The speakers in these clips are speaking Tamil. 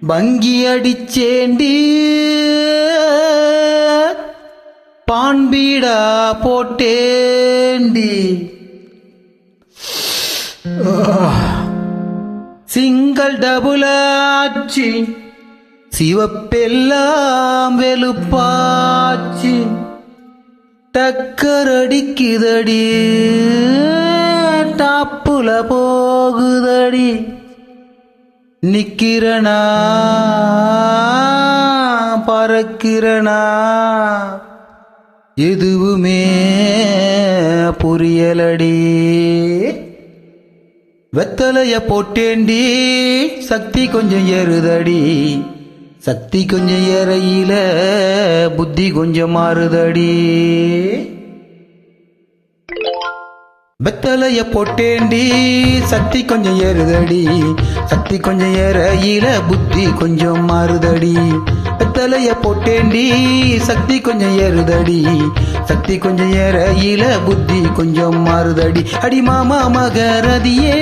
பங்கி அடிச்சேண்டி பான்பீடா போட்டேண்டி சிங்கிள் டபுள் ஆச்சு சிவப்பெல்லாம் வெளுப்பாச்சு டக்கர் அடிக்குதடி டாப்புல போகுதடி நிக்கிறனா பறக்கிறனா எதுவுமே புரியலடி வெத்தலைய போட்டேண்டி சக்தி கொஞ்சம் ஏறுதடி சக்தி கொஞ்சம் ஏறையில புத்தி கொஞ்சம் மாறுதடி வெத்தலைய போட்டேண்டி சக்தி கொஞ்சம் ஏறுதடி சக்தி கொஞ்சம் ஏறையில புத்தி கொஞ்சம் மாறுதடி வெத்தலைய போட்டேண்டி சக்தி கொஞ்சம் ஏறுதடி சக்தி கொஞ்சம் ஏறையில புத்தி கொஞ்சம் மாறுதடி அடி மாமா மகரதியே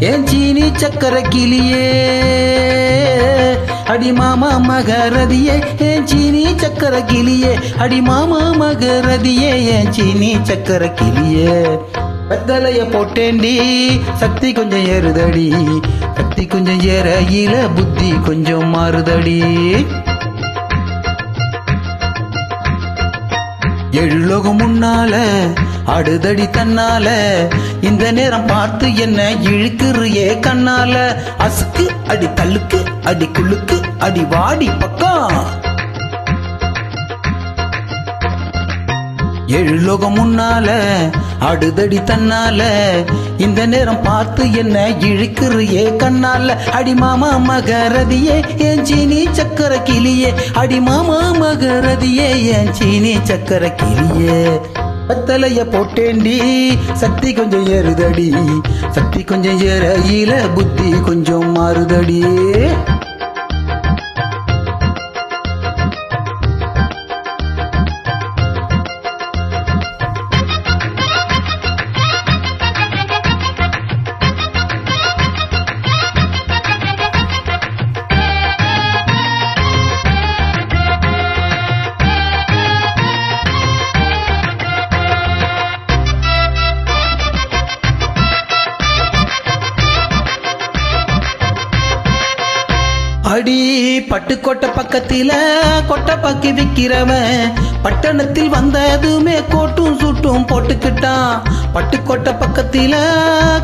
என் சீனி சக்கர கிளியே அடி மாமா மகரதியே என் சீனி சக்கர கிளியே அடி மாமா மகரதியே என் சீனி சக்கர கிளியே வெத்தலைய போட்டேண்டி சக்தி கொஞ்சம் ஏறுதடி சக்தி கொஞ்சம் ஏறையில புத்தி கொஞ்சம் மாறுதடி எழுலோகம் முன்னால அடுதடி தன்னால இந்த நேரம் பார்த்து என்ன இழுக்குறியே கண்ணால அசுக்கு அடி தள்ளுக்கு அடி குள்ளுக்கு அடி வாடி பக்கம் எழுலோகம் முன்னால அடுதடி தன்னால இந்த நேரம் பார்த்து என்ன இழுக்குறியே கண்ணால அடி மாமா மகரதியே என் சீனி சக்கர கிளியே அடி மாமா மகரதியே என் சீனி சக்கர கிளியே வெத்தலைய போட்டேண்டி சக்தி கொஞ்சம் ஏறுதடி சக்தி கொஞ்சம் ஏறையில புத்தி கொஞ்சம் மாறுதடி அடி பட்டுக்கோட்டை பக்கத்தில கொட்டை பாக்கி விக்கிறவன் பட்டணத்தில் வந்ததுமே கோட்டும் சுட்டும் போட்டுக்கிட்டான் பட்டுக்கோட்டை பக்கத்தில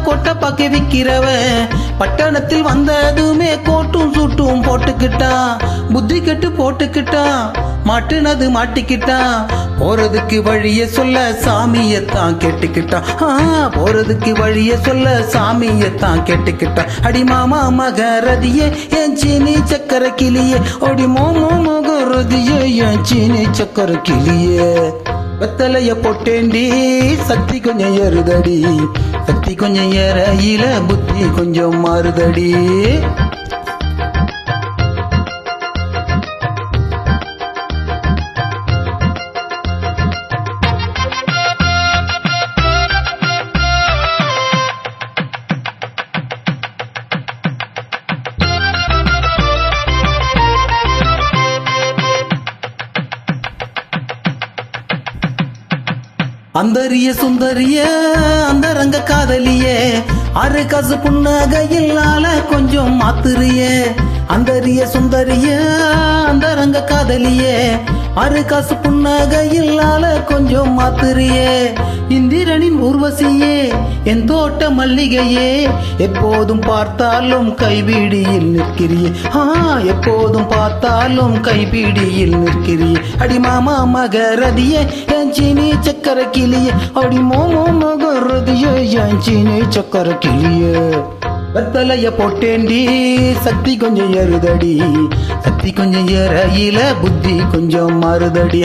கொட்டை பாக்கி விக்கிறவன் பட்டணத்தில் வந்ததுமே கோட்டும் சுட்டும் போட்டுக்கிட்டான் புத்தி கெட்டு போட்டுக்கிட்டான் மாட்டுனது மாட்டிக்கிட்டான் போறதுக்கு வழிய சொல்ல சாமியத்தான் கேட்டுக்கிட்டான் போறதுக்கு வழிய சொல்ல சாமியத்தான் கேட்டுக்கிட்டான் அடி மாமா மகரதியே என் சீனி சக்கர கிளியே அடி மாமா மகரதியே என் சீனி சக்கர கிளியே வெத்தலைய போட்டேண்டி சக்தி கொஞ்சம் ஏறுதடி சக்தி கொஞ்சம் ஏறையில புத்தி கொஞ்சம் மாறுதடி அந்தரிய சுந்தரிய அந்த ரங்க காதலியே அரை காசு புன்னகையில்லால கொஞ்சம் மாத்துறியே அந்தரிய சுந்தரிய அந்த ரங்க காதலியே அரை காசு புன்னகையில்லால கொஞ்சம் மாத்துறியே இந்திரனின் ஊர்வசியே என் தோட்ட மல்லிகையே எப்போதும் பார்த்தாலும் கைபிடியில் நிற்கிறியே எப்போதும் பார்த்தாலும் கைபிடியில் நிற்கிறியே அடி மாமா மகரதியே என் சீனி சக்கர கிளியே அடி மாமா மகரதியே என் சீனி சக்கர கிளியே வெத்தலைய போட்டேண்டி சக்தி கொஞ்சம் ஏறுதடி சக்தி கொஞ்சம் ஏறையில புத்தி கொஞ்சம் மாறுதடி